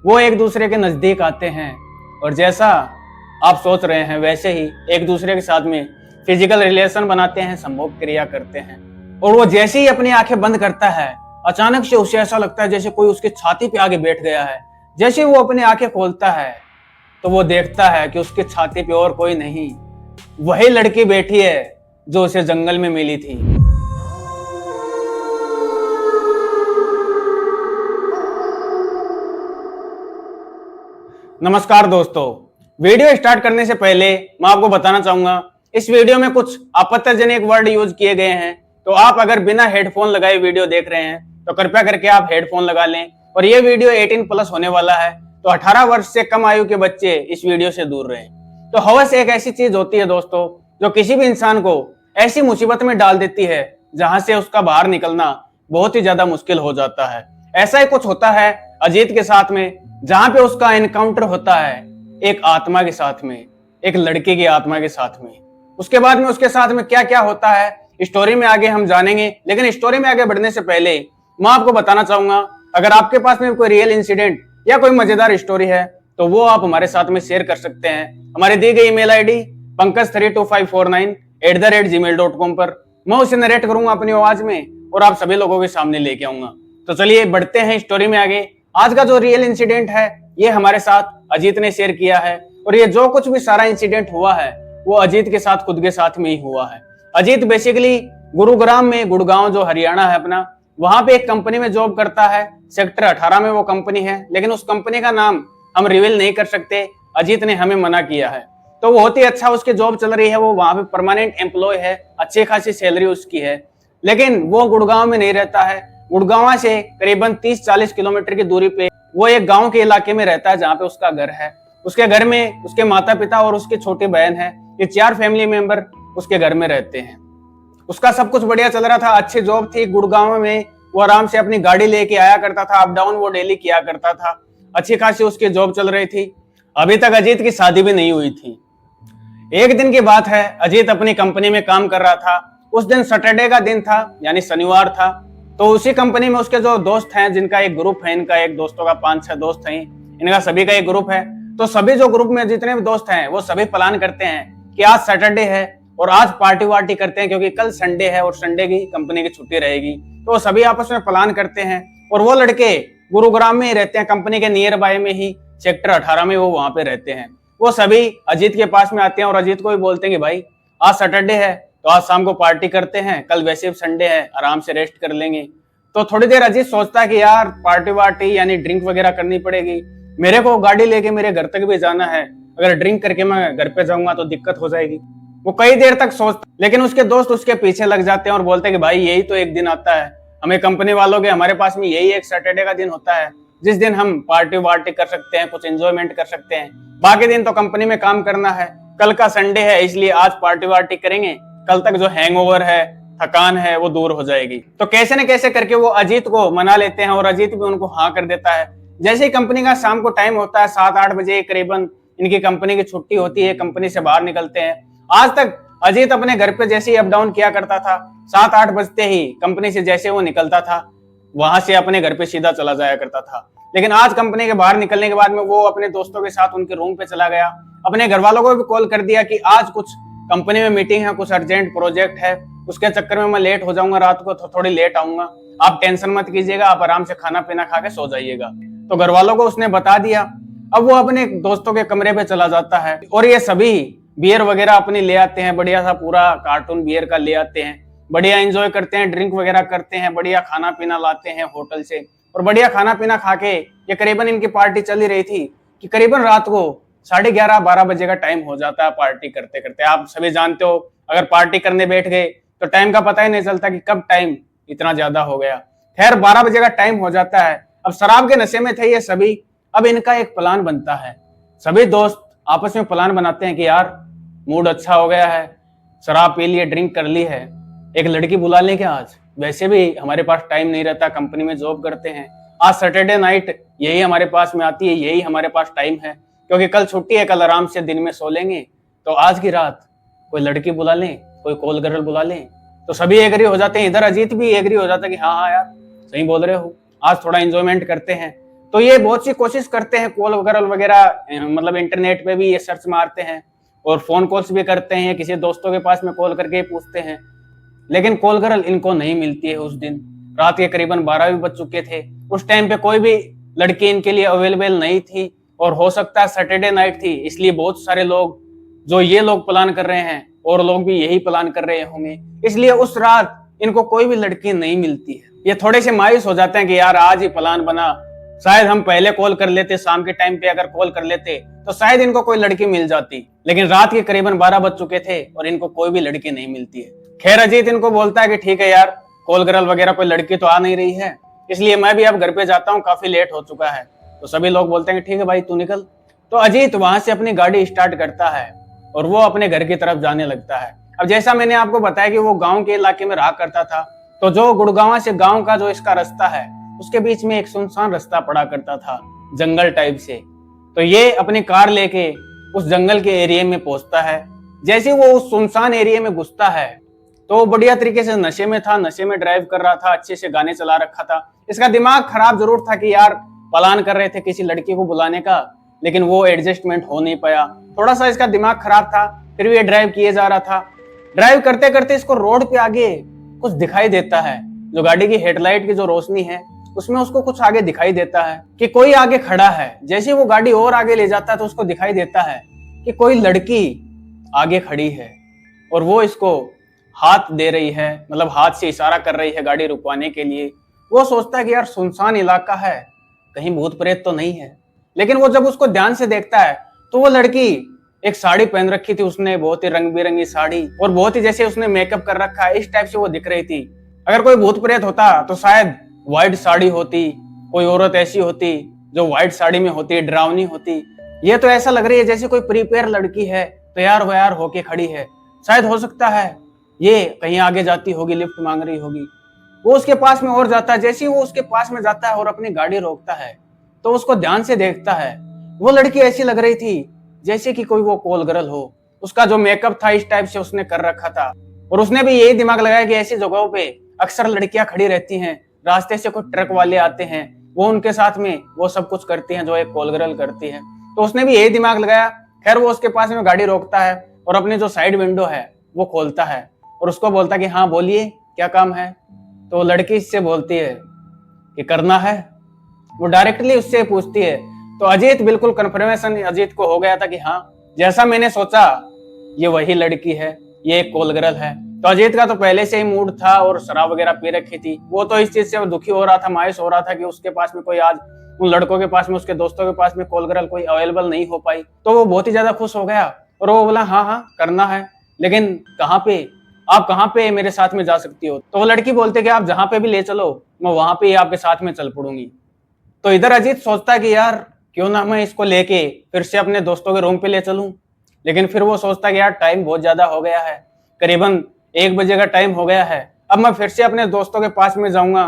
वो एक दूसरे के नजदीक आते हैं और जैसा आप सोच रहे हैं वैसे ही एक दूसरे के साथ में फिजिकल रिलेशन बनाते हैं, संभोग क्रिया करते हैं। और वो जैसे ही अपनी आंखें बंद करता है, अचानक से उसे ऐसा लगता है जैसे कोई उसकी छाती पे आगे बैठ गया है। जैसे वो अपनी आंखें खोलता है तो वो देखता है कि उसकी छाती पे और कोई नहीं, वही लड़की बैठी है जो उसे जंगल में मिली थी। नमस्कार दोस्तों, वीडियो स्टार्ट करने से पहले मैं आपको बताना चाहूंगा, इस वीडियो में कुछ आपत्तिजनक वर्ड यूज किए गए हैं। तो आप अगर बिना हेडफोन लगाए वीडियो देख रहे हैं तो कृपया करके आप हेडफोन लगा लें। और ये वीडियो 18+ होने वाला है, तो 18 वर्ष से कम आयु के बच्चे इस वीडियो से दूर रहें। तो हवस एक ऐसी चीज होती है दोस्तों, जो किसी भी इंसान को ऐसी मुसीबत में डाल देती है जहां से उसका बाहर निकलना बहुत ही ज्यादा मुश्किल हो जाता है। ऐसा ही कुछ होता है अजीत के साथ में, जहां पे उसका एनकाउंटर होता है एक आत्मा के साथ में, एक लड़के की आत्मा के साथ में। उसके बाद में उसके साथ में क्या क्या होता है स्टोरी में आगे हम जानेंगे। लेकिन स्टोरी में आगे बढ़ने से पहले मैं आपको बताना चाहूंगा, अगर आपके पास में कोई रियल इंसिडेंट या कोई मजेदार स्टोरी है तो वो आप हमारे साथ में शेयर कर सकते हैं हमारी दी गई ईमेल आईडी pankaj32549@gmail.com पर। मैं उसे नरेट करूंगा अपनी आवाज में और आप सभी लोगों के सामने लेके आऊंगा। तो चलिए बढ़ते हैं स्टोरी में आगे। आज का जो रियल इंसिडेंट है ये हमारे साथ अजीत ने शेयर किया है, और ये जो कुछ भी सारा इंसिडेंट हुआ है वो अजीत के साथ, खुद के साथ में ही हुआ है। अजीत बेसिकली गुरुग्राम में, गुड़गांव जो हरियाणा है अपना, वहां पे एक कंपनी में जॉब करता है। सेक्टर 18 में वो कंपनी है, लेकिन उस कंपनी का नाम हम रिवील नहीं कर सकते, अजीत ने हमें मना किया है। तो बहुत ही अच्छा उसकी जॉब चल रही है, वो वहां पे परमानेंट एम्प्लॉय है, अच्छी खासी सैलरी उसकी है। लेकिन वो गुड़गांव में नहीं रहता है। गुड़गांव से करीबन 30-40 किलोमीटर की दूरी पे वो एक गांव के इलाके में रहता है, जहां पे उसका घर है। उसके घर में उसके माता पिता और उसकी छोटी बहन है। ये 4 फैमिली मेंबर उसके घर में रहते हैं। उसका सब कुछ बढ़िया चल रहा था, अच्छी जॉब थी गुड़गांव में। वो आराम से अपनी गाड़ी लेके आया करता था, अप डाउन वो डेली किया करता था। अच्छी खासी उसकी जॉब चल रही थी। अभी तक अजीत की शादी भी नहीं हुई थी। एक दिन की बात है, अजीत अपनी कंपनी में काम कर रहा था। उस दिन सैटरडे का दिन था, यानी शनिवार था। तो उसी कंपनी में उसके जो दोस्त हैं, जिनका एक ग्रुप है, इनका एक दोस्तों का 5-6 दोस्त हैं, इनका सभी का एक ग्रुप है। तो सभी जो ग्रुप में जितने भी दोस्त हैं वो सभी प्लान करते हैं कि आज सैटरडे है और आज पार्टी वार्टी करते हैं, क्योंकि कल संडे है और संडे की कंपनी की छुट्टी रहेगी। तो सभी आपस में प्लान करते हैं। और वो लड़के गुरुग्राम में ही रहते हैं, कंपनी के नियर बाय में ही, सेक्टर 18 में वो वहां पे रहते हैं। वो सभी अजीत के पास में आते हैं और अजीत को भी बोलते हैं कि भाई आज सैटरडे है तो आज शाम को पार्टी करते हैं, कल वैसे भी संडे है, आराम से रेस्ट कर लेंगे। तो थोड़ी देर अजीत सोचता है कि यार पार्टी वार्टी यानी ड्रिंक वगैरह करनी पड़ेगी, मेरे को गाड़ी लेके मेरे घर तक भी जाना है, अगर ड्रिंक करके मैं घर पे जाऊंगा तो दिक्कत हो जाएगी। वो कई देर तक सोचता, लेकिन उसके दोस्त उसके पीछे लग जाते हैं और बोलते हैं कि भाई यही तो एक दिन आता है हमें कंपनी वालों के, हमारे पास में यही एक सैटरडे का दिन होता है जिस दिन हम पार्टी वार्टी कर सकते हैं, कुछ एंजॉयमेंट कर सकते हैं। बाकी दिन तो कंपनी में काम करना है, कल का संडे है इसलिए आज पार्टी वार्टी करेंगे, कल तक जो हैंगओवर है, थकान है, वो दूर हो जाएगी। तो कैसे न कैसे करके वो अजीत को मना लेते हैं और अजीत भी उनको हाँ कर देता है। जैसे ही कंपनी का शाम को टाइम होता है, 7-8 बजे करीबन इनकी कंपनी की छुट्टी होती है, कंपनी से बाहर निकलते हैं। आज तक अजीत अपने घर पे जैसे ही अप डाउन किया करता था, 7-8 बजते ही कंपनी से जैसे वो निकलता था वहां से अपने घर पे सीधा चला जाया करता था। लेकिन आज कंपनी के बाहर निकलने के बाद में वो अपने दोस्तों के साथ उनके रूम पे चला गया। अपने घर वालों को भी कॉल कर दिया कि आज कुछ कंपनी में मीटिंग है, कुछ अर्जेंट प्रोजेक्ट है, उसके चक्कर में मैं लेट हो जाऊंगा, रात को थोड़ी लेट आऊंगा, आप टेंशन मत कीजिएगा, आप आराम से खाना पीना खा के सो जाइएगा। तो घर वालों को उसने बता दिया। अब वो अपने दोस्तों के कमरे पे चला जाता है और ये सभी बियर वगैरह अपनी ले आते हैं, बढ़िया सा पूरा कार्टून बियर का ले आते हैं, बढ़िया एंजॉय करते हैं, ड्रिंक वगैरह करते हैं, बढ़िया खाना पीना लाते हैं होटल से। और बढ़िया खाना पीना खा के ये करीबन इनकी पार्टी चल ही रही थी कि करीबन रात को 11:30-12 बजे का टाइम हो जाता है पार्टी करते करते। आप सभी जानते हो, अगर पार्टी करने बैठ गए तो टाइम का पता ही नहीं चलता कि कब टाइम इतना ज्यादा हो गया। खैर 12 बजे का टाइम हो जाता है। अब शराब के नशे में थे ये सभी। अब इनका एक प्लान बनता है, सभी दोस्त आपस में प्लान बनाते हैं कि यार मूड अच्छा हो गया है, शराब पी लिए, ड्रिंक कर ली है, एक लड़की बुला लें क्या आज, वैसे भी हमारे पास टाइम नहीं रहता, कंपनी में जॉब करते हैं, आज सैटरडे नाइट यही हमारे पास में आती है, यही हमारे पास टाइम है, क्योंकि कल छुट्टी है, कल आराम से दिन में सो लेंगे, तो आज की रात कोई लड़की बुला लें, कोई कॉल गर्ल बुला लें। तो सभी एग्री हो जाते हैं। इधर अजीत भी एग्री हो जाता है कि हाँ हाँ यार सही बोल रहे हो, आज थोड़ा एंजॉयमेंट करते हैं। तो ये बहुत सी कोशिश करते हैं, कॉल वगैरह वगैरह मतलब इंटरनेट पे भी ये सर्च मारते हैं और फोन कॉल्स भी करते हैं, किसी दोस्तों के पास में कॉल करके पूछते हैं, लेकिन कॉल गर्ल इनको नहीं मिलती है। उस दिन रात के करीबन 12 भी बज चुके थे। उस टाइम पे कोई भी लड़की इनके लिए अवेलेबल नहीं थी और हो सकता है सैटरडे नाइट थी, इसलिए बहुत सारे लोग जो ये लोग प्लान कर रहे हैं और लोग भी यही प्लान कर रहे होंगे, इसलिए उस रात इनको कोई भी लड़की नहीं मिलती है। ये थोड़े से मायूस हो जाते हैं कि यार आज ही प्लान बना, शायद हम पहले कॉल कर लेते, शाम के टाइम पे अगर कॉल कर लेते तो शायद इनको कोई लड़की मिल जाती, लेकिन रात के करीबन 12 बज चुके थे और इनको कोई भी लड़की नहीं मिलती है। खैर अजीत इनको बोलता है कि ठीक है यार, कॉल गर्ल वगैरह कोई लड़की तो आ नहीं रही है, इसलिए मैं भी अब घर पे जाता हूँ, काफी लेट हो चुका है। तो सभी लोग बोलते हैं कि ठीक है भाई तू निकल। तो अजीत वहां से अपनी गाड़ी स्टार्ट करता है और वो अपने घर की तरफ जाने लगता है। अब जैसा मैंने आपको बताया कि वो गांव के इलाके में रहा करता था, तो जो गुड़गांव से गांव का जो इसका रास्ता है उसके बीच में एक सुनसान रास्ता पड़ा करता था, जंगल टाइप से। तो ये अपनी कार लेके उस जंगल के एरिया में पहुंचता है। जैसे वो उस सुनसान एरिया में घुसता है तो वो बढ़िया तरीके से नशे में था, नशे में ड्राइव कर रहा था, अच्छे से गाने चला रखा था। इसका दिमाग खराब जरूर था कि यार प्लान कर रहे थे किसी लड़की को बुलाने का, लेकिन वो एडजस्टमेंट हो नहीं पाया, थोड़ा सा इसका दिमाग खराब था। फिर भी ये ड्राइव किए जा रहा था। ड्राइव करते करते इसको रोड पे आगे कुछ दिखाई देता है, जो गाड़ी की हेडलाइट की जो रोशनी है उसमें उसको कुछ आगे दिखाई देता है कि कोई आगे खड़ा है। जैसे वो गाड़ी और आगे ले जाता है तो उसको दिखाई देता है कि कोई लड़की आगे खड़ी है और वो इसको हाथ दे रही है, मतलब हाथ से इशारा कर रही है गाड़ी रुकवाने के लिए। वो सोचता है कि यार सुनसान इलाका है, कहीं भूत प्रेत तो नहीं है, लेकिन वो जब उसको ध्यान से देखता है तो वो लड़की एक साड़ी पहन रखी थी उसने, बहुत ही रंग बिरंगी साड़ी, और बहुत ही जैसे उसने मेकअप कर रखा है इस टाइप से वो दिख रही थी। अगर कोई भूत प्रेत होता तो शायद व्हाइट साड़ी होती, कोई औरत ऐसी होती जो व्हाइट साड़ी में होती, डरावनी होती। ये तो ऐसा लग रही है जैसे कोई प्रिपेयर लड़की है, तैयार व्यार होके खड़ी है, शायद हो सकता है ये कहीं आगे जाती होगी, लिफ्ट मांग रही होगी। वो उसके पास में और जाता है। जैसे ही वो उसके पास में जाता है और अपनी गाड़ी रोकता है तो उसको ध्यान से देखता है। वो लड़की ऐसी लग रही थी जैसे कि कोई वो कॉल गर्ल हो। उसका जो मेकअप था इस टाइप से उसने कर रखा था, और उसने भी यही दिमाग लगाया कि ऐसी जगहों पे अक्सर लड़कियां खड़ी रहती हैं, रास्ते से कोई ट्रक वाले आते हैं, वो उनके साथ में वो सब कुछ करती हैं जो एक कॉल गर्ल करती है। तो उसने भी यही दिमाग लगाया। खैर वो उसके पास में गाड़ी रोकता है और अपनी जो साइड विंडो है वो खोलता है और उसको बोलता है कि हाँ बोलिए क्या काम है। तो लड़की इससे बोलती है कि करना है। वो डायरेक्टली उससे पूछती है। तो अजीत बिल्कुल कंफर्मेशन अजीत को हो गया था कि हाँ जैसा मैंने सोचा ये वही लड़की है, ये एक कॉल गर्ल है। तो अजीत का तो पहले से ही मूड था और शराब वगैरह पी रखी थी। वो तो इस चीज से दुखी हो रहा था, मायूस हो रहा था कि उसके पास में कोई आज उन लड़कों के पास में, उसके दोस्तों के पास में कॉल गर्ल कोई अवेलेबल नहीं हो पाई। तो वो बहुत ही ज्यादा खुश हो गया और वो बोला हाँ हाँ करना है, लेकिन कहाँ पे, आप कहाँ पे मेरे साथ में जा सकती हो। तो वो लड़की बोलते कि आप जहाँ पे भी ले चलो मैं वहां पे आपके साथ में चल पड़ूंगी। तो इधर अजीत सोचता है कि यार क्यों ना मैं इसको लेके फिर से अपने दोस्तों के रूम पे ले चलूं, लेकिन फिर वो सोचता है कि यार टाइम बहुत ज्यादा हो गया है, करीबन 1 बजे का टाइम हो गया है। अब मैं फिर से अपने दोस्तों के पास में जाऊंगा,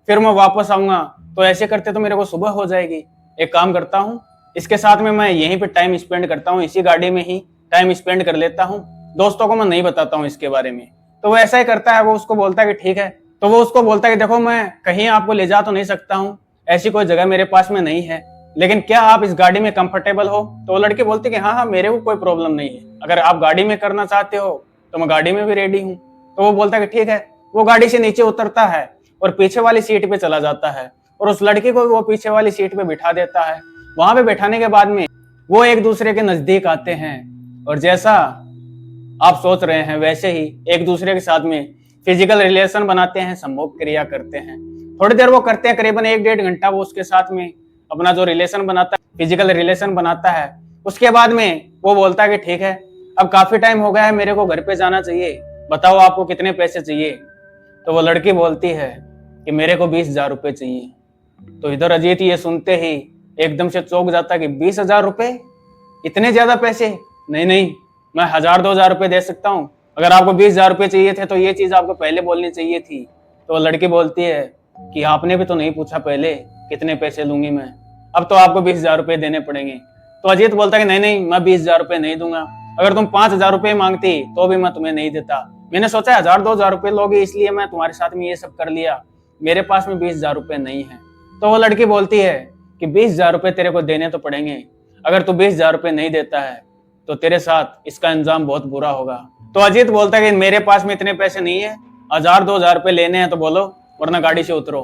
फिर मैं वापस आऊंगा, तो ऐसे करते तो मेरे को सुबह हो जाएगी। एक काम करता हूँ, इसके साथ में मैं यहीं पे टाइम स्पेंड करता हूँ, इसी गाड़ी में ही टाइम स्पेंड कर लेता हूँ, दोस्तों को मैं नहीं बताता हूँ इसके बारे में। तो वो ऐसा ही करता है। वो उसको बोलता है कि ठीक है। तो वो उसको बोलता है कि देखो मैं कहीं आपको ले जा तो नहीं सकता हूँ, ऐसी कोई जगह मेरे पास में नहीं है, लेकिन क्या आप इस गाड़ी में कंफर्टेबल हो। तो वो लड़के बोलते कि हाँ हाँ मेरे को कोई प्रॉब्लम नहीं है, अगर आप गाड़ी में करना चाहते हो तो मैं गाड़ी में भी रेडी हूँ। तो वो बोलता है कि ठीक है। वो गाड़ी से नीचे उतरता है और पीछे वाली सीट पे चला जाता है और उस लड़के को वो पीछे वाली सीट पे बिठा देता है। वहां पे बैठाने के बाद में वो एक दूसरे के नजदीक आते हैं और जैसा आप सोच रहे हैं वैसे ही एक दूसरे के साथ में फिजिकल रिलेशन बनाते हैं, संभोग क्रिया करते हैं। थोड़ी देर वो करते हैं, करीबन 1-1.5 घंटा वो उसके साथ में अपना जो रिलेशन बनाता है, फिजिकल रिलेशन बनाता है। उसके बाद में वो बोलता है कि ठीक है अब काफी टाइम हो गया है, मेरे को घर पे जाना चाहिए, बताओ आपको कितने पैसे चाहिए। तो वो लड़की बोलती है कि मेरे को 20,000 रुपये चाहिए। तो इधर अजीत ये सुनते ही एकदम से चौंक जाता है कि 20,000 रुपये, इतने ज्यादा पैसे। नहीं नहीं, मैं 1,000-2,000 रुपये दे सकता हूँ, अगर आपको 20,000 रुपये चाहिए थे तो ये चीज आपको पहले बोलनी चाहिए थी। तो वो लड़की बोलती है कि आपने भी तो नहीं पूछा पहले कितने पैसे लूंगी मैं, अब तो आपको 20,000 रुपये देने पड़ेंगे। तो अजीत बोलता है कि नहीं नहीं मैं 20,000 रुपये नहीं दूंगा, अगर तुम 5,000 रुपये मांगती तो भी मैं तुम्हें नहीं देता। मैंने सोचा 1,000-2,000 रुपये लोगे इसलिए मैं तुम्हारे साथ में ये सब कर लिया, मेरे पास में 20,000 रुपये नहीं है। तो वो लड़की बोलती है कि 20,000 रुपये तेरे को देने तो पड़ेंगे, अगर तू 20,000 रुपये नहीं देता है तो तेरे साथ इसका अंजाम बहुत बुरा होगा। तो अजीत बोलता है कि मेरे पास में इतने पैसे नहीं है, 1,000-2,000 रुपये लेने हैं तो बोलो, वरना गाड़ी से उतरो।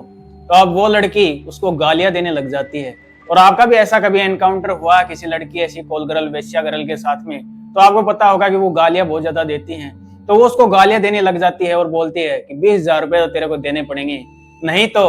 तो अब वो लड़की उसको गालियां देने लग जाती है। और आपका भी ऐसा कभी एनकाउंटर हुआ किसी लड़की ऐसी कॉल गर्ल वेश्या गर्ल के साथ में, तो आपको पता होगा कि वो गालियां बहुत ज्यादा देती हैं। तो वो उसको गालियां देने लग जाती है और बोलती है कि 20,000 रुपये तो तेरे को देने पड़ेंगे, नहीं तो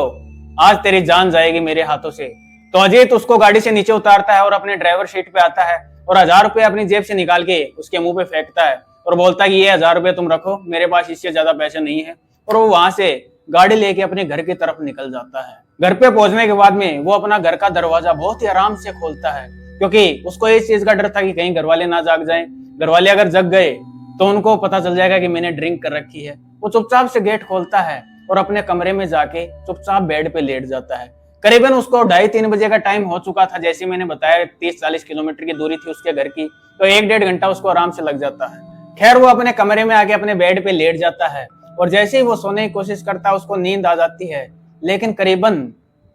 आज तेरी जान जाएगी मेरे हाथों से। तो अजीत उसको गाड़ी से नीचे उतारता है और अपने ड्राइवर सीट पे आता है और 1,000 रुपये अपनी जेब से निकाल के उसके मुंह पे फेंकता है और बोलता है कि ये 1,000 रुपये तुम रखो, मेरे पास इससे ज्यादा पैसे नहीं है। और वो वहां से गाड़ी लेके अपने घर की तरफ निकल जाता है। घर पे पहुंचने के बाद में वो अपना घर का दरवाजा बहुत ही आराम से खोलता है, क्योंकि उसको इस चीज का डर था कि कहीं घर वाले ना जाग जाएं। घर वाले अगर जग गए तो उनको पता चल जाएगा कि मैंने ड्रिंक कर रखी है। वो चुपचाप से गेट खोलता है और अपने कमरे में जाके चुपचाप बेड पे लेट जाता है। करीबन उसको 2:30-3 बजे का टाइम हो चुका था, जैसे मैंने बताया 30-40 किलोमीटर की दूरी थी उसके घर की, तो 1-1.5 घंटा उसको आराम से लग जाता है। खैर वो अपने कमरे में आके अपने बेड पे लेट जाता है और जैसे ही वो सोने की कोशिश करता है उसको नींद आ जाती है। लेकिन करीबन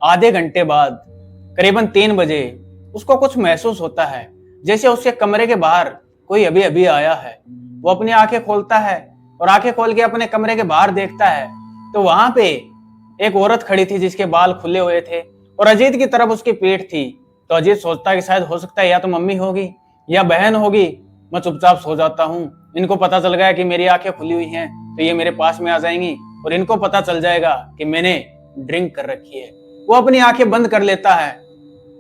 आधे घंटे बाद, करीबन 3 बजे, उसको कुछ महसूस होता है जैसे उसके कमरे के बाहर कोई अभी अभी आया है। वो अपनी आंखें खोलता है और आंखें खोल के अपने कमरे के बाहर देखता है तो वहां पे एक औरत खड़ी थी जिसके बाल खुले हुए थे और अजीत की तरफ उसकी पीठ थी। तो अजीत सोचता है कि शायद हो सकता है या तो मम्मी होगी या बहन होगी। मैं चुपचाप सो जाता हूँ, इनको पता चल गया कि मेरी आंखें खुली हुई हैं तो ये मेरे पास में आ जाएंगी और इनको पता चल जाएगा कि मैंने ड्रिंक कर रखी है। वो अपनी आंखें बंद कर लेता है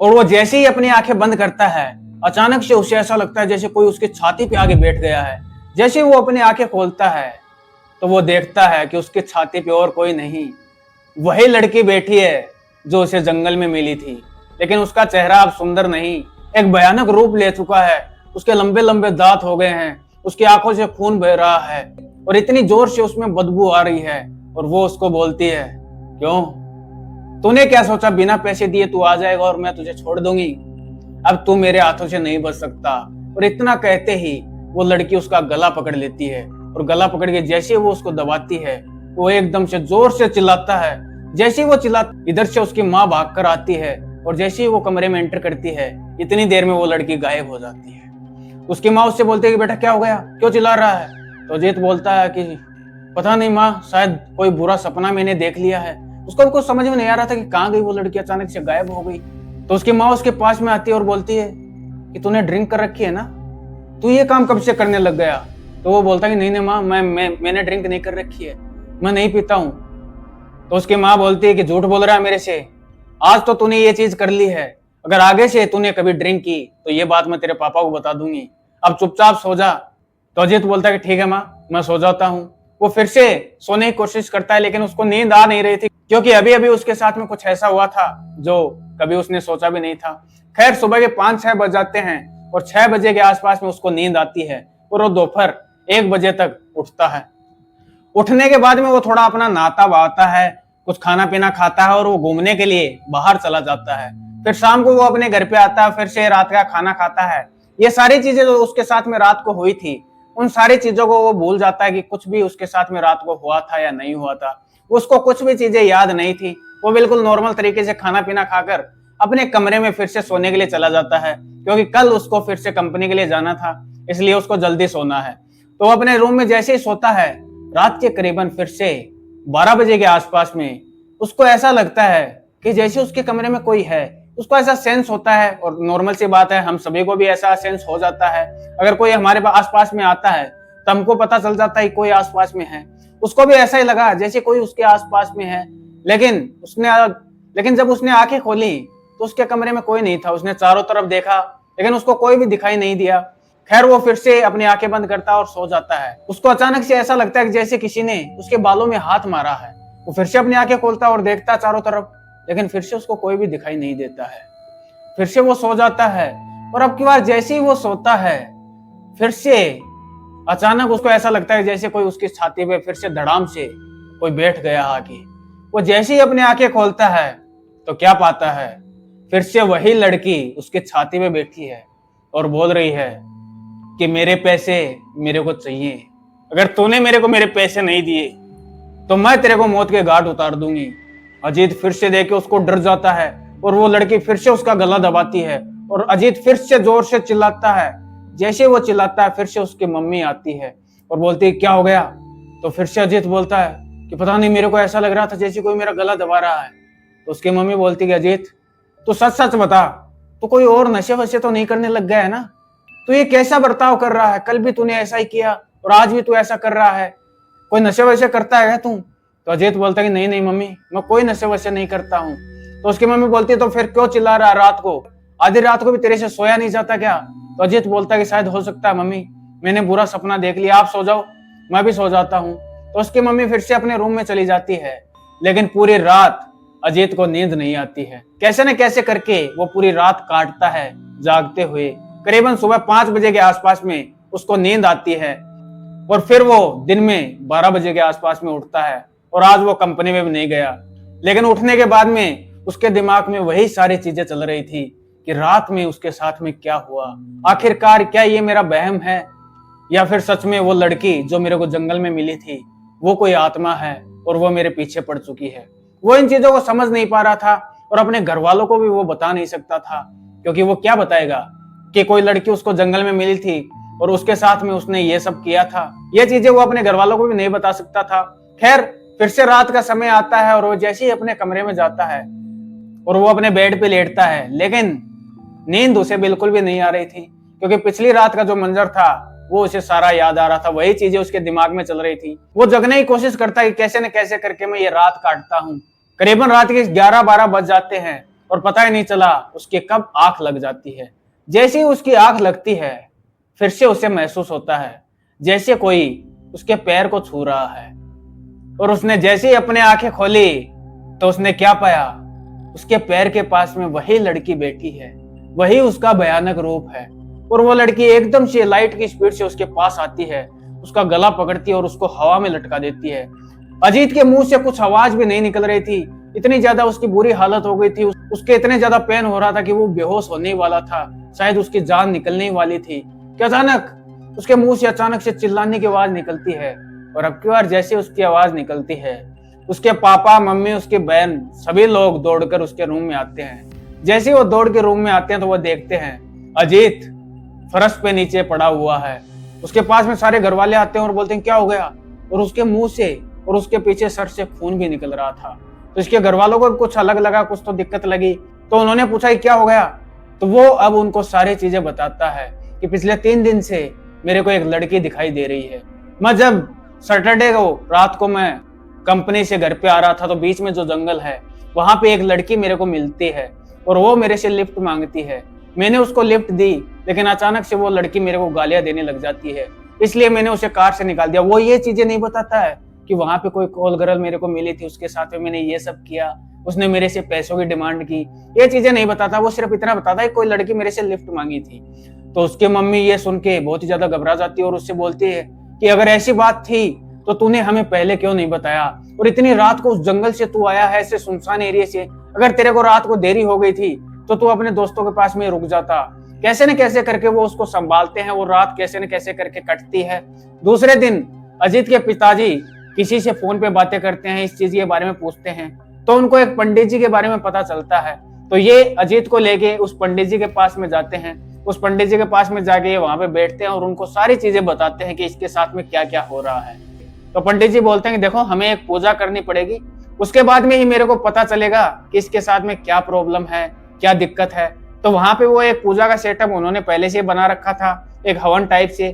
और वो जैसे ही अपनी आंखें बंद करता है अचानक से उसे ऐसा लगता है जैसे कोई उसकी छाती पे आगे बैठ गया है। जैसे वो अपनी आंखें खोलता है तो वो देखता है कि उसकी छाती पे और कोई नहीं, वही लड़की बैठी है जो उसे जंगल में मिली थी। लेकिन उसका चेहरा अब सुंदर नहीं, एक भयानक रूप ले चुका है। उसके लंबे लंबे दांत हो गए हैं, उसकी आंखों से खून बह रहा है और इतनी जोर से उसमें बदबू आ रही है। और वो उसको बोलती है, क्यों, तूने क्या सोचा बिना पैसे दिए तू आ जाएगा और मैं तुझे छोड़ दूंगी? अब तू मेरे हाथों से नहीं बच सकता। और इतना कहते ही वो लड़की उसका गला पकड़ लेती है और गला पकड़ के जैसे वो उसको दबाती है वो एकदम से जोर से चिल्लाता है। जैसे वो चिल्ला, इधर से उसकी माँ भाग कर आती है और जैसे ही वो कमरे में एंटर करती है इतनी देर में वो लड़की गायब हो जाती है। उसकी माँ उससे बोलती है कि बेटा क्या हो गया, क्यों चिल्ला रहा है? तो अजीत बोलता है कि पता नहीं माँ, शायद कोई बुरा सपना मैंने देख लिया है। उसको कुछ समझ में नहीं आ रहा था कि कहाँ गई वो लड़की, अचानक से गायब हो गई। तो उसकी माँ उसके पास में आती है और बोलती है कि तूने ड्रिंक कर रखी है ना, तू ये काम कब से करने लग गया? तो वो बोलता है कि नहीं नहीं माँ, मैंने ड्रिंक नहीं कर रखी है, मैं नहीं पीता हूँ। तो उसकी माँ बोलती है कि झूठ बोल रहा है मेरे से, आज तो तूने ये चीज कर ली है, अगर आगे से तूने कभी ड्रिंक की तो ये बात मैं तेरे पापा को बता दूंगी, अब चुपचाप सो जा। तो अजीत बोलता है कि ठीक है माँ, मैं सो जाता हूँ। वो फिर से सोने की कोशिश करता है लेकिन उसको नींद आ नहीं रही थी, क्योंकि अभी अभी उसके साथ में कुछ ऐसा हुआ था जो कभी उसने सोचा भी नहीं था। खैर सुबह के 5-6 बज जाते हैं और 6 बजे के आसपास में उसको नींद आती है और वो दोपहर 1 बजे तक उठता है। उठने के बाद में वो थोड़ा अपना नहाता बहाता है, कुछ खाना पीना खाता है और वो घूमने के लिए बाहर चला जाता है। फिर शाम को वो अपने घर पे आता है, फिर से रात का खाना खाता है। ये सारी चीजें जो उसके साथ में रात को हुई थी उन सारी चीजों को वो भूल जाता है कि कुछ भी उसके साथ में रात को हुआ था या नहीं हुआ था। उसको कुछ भी चीजें याद नहीं थी। वो बिल्कुल नॉर्मल तरीके से खाना पीना खाकर अपने कमरे में फिर से सोने के लिए चला जाता है, क्योंकि कल उसको फिर से कंपनी के लिए जाना था, इसलिए उसको जल्दी सोना है। तो वो अपने रूम में जैसे ही सोता है, रात के करीबन फिर से 12 बजे के आसपास में उसको ऐसा लगता है कि जैसे उसके कमरे में कोई है। उसको ऐसा सेंस होता है और नॉर्मल सी बात है, हम सभी को भी ऐसा सेंस हो जाता है। अगर कोई हमारे आसपास में आता है तो हमको पता चल जाता है कोई आसपास में है। उसको भी ऐसा ही लगा जैसे कोई उसके आसपास में है, लेकिन जब उसने आंखें खोली तो उसके कमरे में कोई नहीं था। उसने चारों तरफ देखा लेकिन उसको कोई भी दिखाई नहीं दिया। खैर वो फिर से अपनी आंखें बंद करता है और सो जाता है। उसको अचानक से ऐसा लगता है कि जैसे किसी ने उसके बालों में हाथ मारा है। वो फिर से अपनी आंखें खोलता है और देखता है चारों तरफ, लेकिन फिर से उसको कोई भी दिखाई नहीं देता है। फिर से वो सो जाता है और अब की बार जैसे ही वो सोता है फिर से अचानक उसको ऐसा लगता है जैसे कोई उसकी छाती पे फिर से धड़ाम से कोई बैठ गया आके। वो जैसे ही अपनी आंखें खोलता है तो क्या पाता है, फिर से वही लड़की उसकी छाती पे बैठी है और बोल रही है कि मेरे पैसे मेरे को चाहिए, अगर तूने मेरे को मेरे पैसे नहीं दिए तो मैं तेरे को मौत के घाट उतार दूंगी। अजीत फिर से देख के उसको डर जाता है। और वो लड़की फिर से उसका गला दबाती है और अजीत फिर से जोर से चिल्लाता है। जैसे वो चिल्लाता है फिर से उसकी मम्मी आती है और बोलती है क्या हो गया। तो फिर से अजीत बोलता है कि पता नहीं, मेरे को ऐसा लग रहा था जैसे कोई मेरा गला दबा रहा है। तो उसकी मम्मी बोलती है अजीत तू सच सच बता, तो कोई और नशे वशे तो नहीं करने लग गया है ना? तो ये कैसा बर्ताव कर रहा है? कल भी तूने ऐसा ही किया और आज भी तू ऐसा कर रहा है। कोई नशे वशे करता है तू? तो अजीत बोलता है कि नहीं नहीं मम्मी, मैं कोई नशे वशे नहीं करता हूँ। तो उसकी मम्मी बोलती है तो फिर क्यों चिल्ला रहा है रात को? आधी रात को भी तेरे से सोया नहीं जाता क्या? तो अजीत बोलता है कि शायद हो सकता है मम्मी, मैंने बुरा सपना देख लिया, आप सो जाओ, मैं भी सो जाता हूँ। तो उसकी मम्मी फिर से अपने रूम में चली जाती है, लेकिन पूरी रात अजीत को नींद नहीं आती है। कैसे न कैसे करके वो पूरी रात काटता है जागते हुए। करीबन सुबह 5 बजे के आसपास में उसको नींद आती है और फिर वो दिन में 12 बजे के आसपास में उठता है। और आज वो कंपनी में भी नहीं गया, लेकिन उठने के बाद में उसके दिमाग में वही सारी चीजें चल रही थी कि रात में उसके साथ में क्या हुआ। आखिरकार क्या ये मेरा वहम है या फिर सच में वो लड़की जो मेरे को जंगल में मिली थी वो कोई आत्मा है और वो मेरे पीछे पड़ चुकी है। वो इन चीजों को समझ नहीं पा रहा था और अपने घर वालों को भी वो बता नहीं सकता था, क्योंकि वो क्या बताएगा कि कोई लड़की उसको जंगल में मिली थी और उसके साथ में उसने ये सब किया था। ये चीजें वो अपने घर वालों को भी नहीं बता सकता था। खैर फिर से रात का समय आता है और वो जैसे ही अपने कमरे में जाता है और वो अपने बेड पे लेटता है, लेकिन नींद उसे बिल्कुल भी नहीं आ रही थी, क्योंकि पिछली रात का जो मंजर था वो उसे सारा याद आ रहा था। वही चीजें उसके दिमाग में चल रही थी। वो जगने की कोशिश करता है कि कैसे न कैसे करके मैं ये रात काटता हूँ। करीबन रात के 11-12 बज जाते हैं और पता ही नहीं चला उसके कब आंख लग जाती है। जैसे ही उसकी आंख लगती है फिर से उसे महसूस होता है जैसे कोई उसके पैर को छू रहा है। और उसने जैसे ही अपने आंखें खोली तो उसने क्या पाया, उसके पैर के पास में वही लड़की बैठी है, वही उसका भयानक रूप है। और वो लड़की एकदम से लाइट की स्पीड से उसके पास आती है, उसका गला पकड़ती है और उसको हवा में लटका देती है। अजीत के मुंह से कुछ आवाज भी नहीं निकल रही थी, इतनी ज्यादा उसकी बुरी हालत हो गई थी। उसके इतने ज्यादा पेन हो रहा था कि वो बेहोश होने वाला था, शायद उसकी जान निकलने वाली थी कि अचानक उसके मुंह से अचानक से चिल्लाने की आवाज निकलती है। और अब की बार जैसे उसकी आवाज निकलती है उसके पापा मम्मी उसकी बहन सभी लोग दौड़कर उसके रूम में आते हैं। जैसे वो दौड़ के रूम में आते हैं तो वो देखते हैं अजीत फर्श पे नीचे पड़ा हुआ है। उसके पास में सारे घर वाले आते हैं और बोलते हैं क्या हो गया, और उसके मुंह से और उसके पीछे सर से खून भी निकल रहा था। तो इसके घर वालों को कुछ अलग लगा, कुछ तो दिक्कत लगी, तो उन्होंने पूछा क्या हो गया। तो वो अब उनको सारी चीजें बताता है कि पिछले 3 दिन से मेरे को एक लड़की दिखाई दे रही है। मैं जब सैटरडे को रात को मैं कंपनी से घर पे आ रहा था तो बीच में जो जंगल है वहां पे एक लड़की मेरे को मिलती है और वो मेरे से लिफ्ट मांगती है। मैंने उसको लिफ्ट दी, लेकिन अचानक से वो लड़की मेरे को गालियां देने लग जाती है, इसलिए मैंने उसे कार से निकाल दिया। वो ये चीजें नहीं बताता है कि वहां पे कोई कॉल गर्ल मेरे को मिली थी, उसके साथ में मैंने ये सब किया, उसने मेरे से पैसों की डिमांड की, ये चीजें नहीं बताता। वो सिर्फ इतना बताता है कोई लड़की मेरे से लिफ्ट मांगी थी। तो उसकी मम्मी ये सुन के बहुत ही ज्यादा घबरा जाती है और उससे बोलती है कि अगर ऐसी बात थी तो तूने हमें पहले क्यों नहीं बताया, और इतनी रात को उस जंगल से तू आया है, ऐसे सुनसान एरिया से, अगर तेरे को रात को देरी हो गई थी तो तू अपने दोस्तों के पास में रुक जाता। कैसे न कैसे करके वो उसको संभालते हैं, वो रात कैसे न कैसे करके कटती है। दूसरे दिन अजीत के पिताजी किसी से फोन पे बातें करते हैं, इस चीज के बारे में पूछते हैं, तो उनको एक पंडित जी के बारे में पता चलता है। तो ये अजीत को लेके उस पंडित जी के पास में जाते हैं। उस पंडित जी के पास में जाके वहां पे बैठते हैं और उनको सारी चीजें बताते हैं कि इसके साथ में क्या क्या हो रहा है। तो पंडित जी बोलते हैं कि देखो हमें एक पूजा करनी पड़ेगी, उसके बाद में ही मेरे को पता चलेगा कि इसके साथ में क्या प्रॉब्लम है, क्या दिक्कत है। तो वहां पे वो एक पूजा का सेटअप उन्होंने पहले से बना रखा था, एक हवन टाइप से।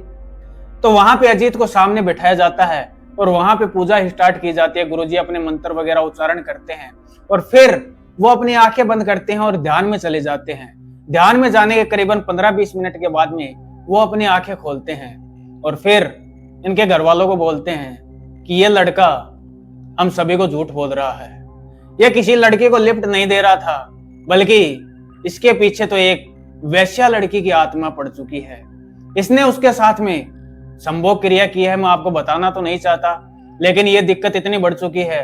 तो वहां पे अजीत को सामने बिठाया जाता है और वहां पे पूजा स्टार्ट की जाती है। गुरुजी अपने मंत्र वगैरह उच्चारण करते हैं और फिर वो अपनी आंखें बंद करते हैं और ध्यान में चले जाते हैं। ध्यान में जाने के करीबन 15-20 मिनट के बाद में वो अपनी आंखें खोलते हैं और फिर इनके घर वालों को बोलते हैं कि ये लड़का हम सभी को झूठ बोल रहा है, ये किसी लड़की को लिफ्ट नहीं दे रहा था, बल्कि इसके पीछे तो एक वैश्या लड़की की आत्मा पड़ चुकी है। इसने उसके साथ में संभोग क्रिया की है। मैं आपको बताना तो नहीं चाहता, लेकिन ये दिक्कत इतनी बढ़ चुकी है,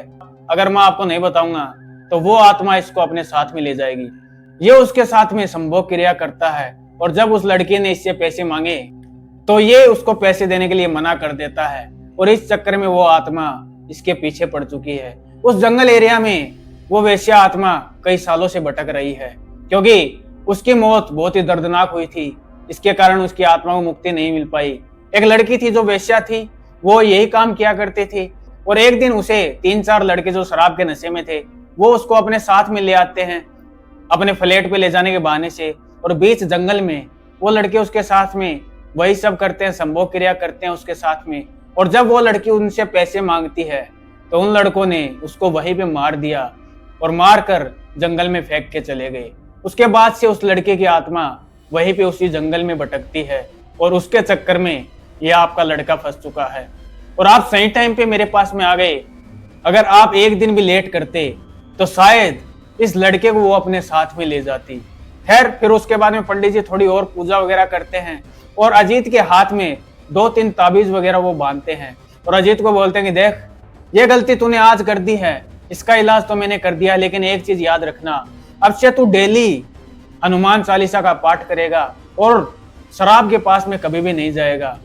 अगर मैं आपको नहीं बताऊंगा तो वो आत्मा इसको अपने साथ में ले जाएगी। ये उसके साथ में संभोग क्रिया करता है और जब उस लड़की ने इससे पैसे मांगे तो ये उसको पैसे देने के लिए मना कर देता है और इस चक्कर में वो आत्मा इसके पीछे पड़ चुकी है। उस जंगल एरिया में वो वेश्या आत्मा कई सालों से भटक रही है, क्योंकि उसकी मौत बहुत ही दर्दनाक हुई थी। इसके कारण उसकी आत्मा को मुक्ति नहीं मिल पाई। एक लड़की थी जो वेश्या थी, वो यही काम किया करती थी, और एक दिन उसे 3-4 लड़के जो शराब के नशे में थे वो उसको अपने साथ में ले आते हैं, अपने फ्लैट पे ले जाने के बहाने से, और बीच जंगल में वो लड़के उसके साथ में वही सब करते हैं, संभोग क्रिया करते हैं उसके साथ में। और जब वो लड़की उनसे पैसे मांगती है तो उन लड़कों ने उसको वहीं पे मार दिया और मार कर जंगल में फेंक के चले गए। उसके बाद से उस लड़के की आत्मा वहीं पे उसी जंगल में भटकती है, और उसके चक्कर में ये आपका लड़का फंस चुका है। और आप सही टाइम पे मेरे पास में आ गए। अगर आप एक दिन भी लेट करते तो शायद इस लड़के को वो अपने साथ में ले जाती। खैर, फिर उसके बाद में पंडित जी थोड़ी और पूजा वगैरह करते हैं, और अजीत के हाथ में 2-3 ताबीज वगैरह वो बांधते हैं, और अजीत को बोलते हैं कि देख, ये गलती तूने आज कर दी है, इसका इलाज तो मैंने कर दिया, लेकिन एक चीज याद रखना, अब से तू डेली हनुमान चालीसा का पाठ करेगा और शराब के पास में कभी भी नहीं जाएगा,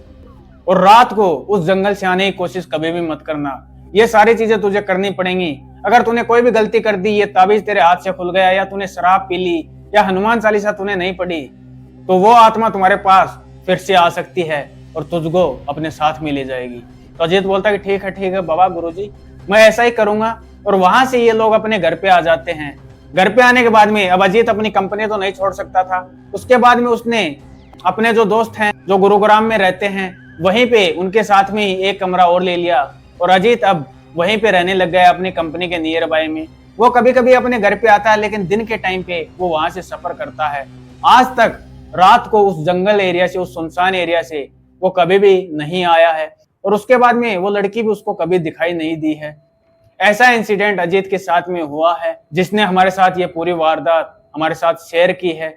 और रात को उस जंगल से आने की कोशिश कभी भी मत करना। ये सारी चीजें तुझे करनी पड़ेंगी। अगर तूने कोई भी गलती कर दी, ये ताबीज तेरे हाथ से खुल गया, या तूने शराब पी ली, या हनुमान चालीसा तूने नहीं पढ़ी, तो वो आत्मा तुम्हारे पास फिर से आ सकती है और तुझको अपने साथ में ले जाएगी। तो अजीत बोलता है कि ठीक है बाबा गुरुजी, मैं ऐसा ही करूंगा। और वहां से ये लोग अपने घर पे आ जाते हैं। घर पे आने के बाद में अब अजीत अपनी कंपनी तो नहीं छोड़ सकता था। उसके बाद में उसने अपने जो दोस्त हैं जो गुरुग्राम में रहते हैं वहीं पे उनके साथ में ही एक कमरा और ले लिया, और अजीत अब वहीं पे रहने लग गया अपनी कंपनी के नियर बाय में। वो कभी कभी अपने घर पे आता है, लेकिन दिन के टाइम पे वो वहां से सफर करता है। आज तक रात को उस जंगल एरिया से, उस सुनसान एरिया से वो कभी भी नहीं आया है, और उसके बाद में वो लड़की भी उसको कभी दिखाई नहीं दी है। ऐसा इंसिडेंट अजीत के साथ में हुआ है, जिसने हमारे साथ ये पूरी वारदात हमारे साथ शेयर की है।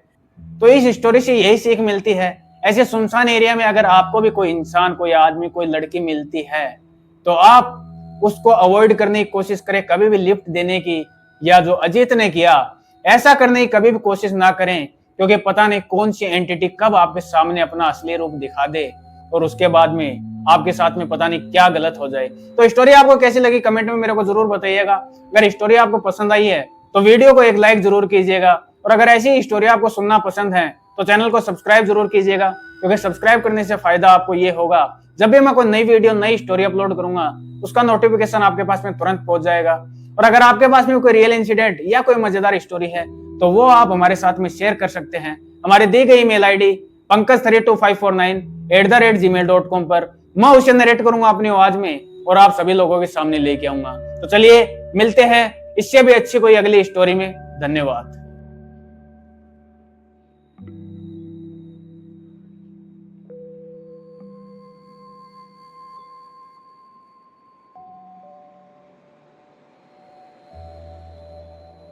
तो इस स्टोरी से यही सीख मिलती है, ऐसे सुनसान एरिया में अगर आपको भी कोई इंसान, कोई आदमी, कोई लड़की मिलती है तो आप उसको अवॉइड करने की कोशिश करें, कभी भी लिफ्ट देने की, या जो अजीत ने किया ऐसा करने की कभी भी कोशिश ना करें, क्योंकि पता नहीं कौन सी एंटिटी कब आपके सामने अपना असली रूप दिखा दे और उसके बाद में आपके साथ में पता नहीं क्या गलत हो जाए। तो स्टोरी आपको कैसी लगी कमेंट में मेरे को जरूर बताइएगा। अगर स्टोरी आपको पसंद आई है तो वीडियो को एक लाइक जरूर कीजिएगा, और अगर ऐसी स्टोरी आपको सुनना पसंद है तो चैनल को सब्सक्राइब जरूर कीजिएगा, क्योंकि सब्सक्राइब करने से फायदा आपको ये होगा, जब भी मैं कोई नई वीडियो, नई स्टोरी अपलोड करूंगा उसका नोटिफिकेशन आपके पास में तुरंत पहुंच जाएगा। और अगर आपके पास में कोई रियल इंसिडेंट या कोई मजेदार स्टोरी है तो वो आप हमारे साथ में शेयर कर सकते हैं। हमारे दी गई ईमेल आईडी pankaj32549@gmail.com पर मैं उसे नरेट करूंगा अपनी आवाज में, और आप सभी लोगों के सामने लेके आऊंगा। तो चलिए मिलते हैं इससे भी अच्छी कोई अगली स्टोरी में। धन्यवाद।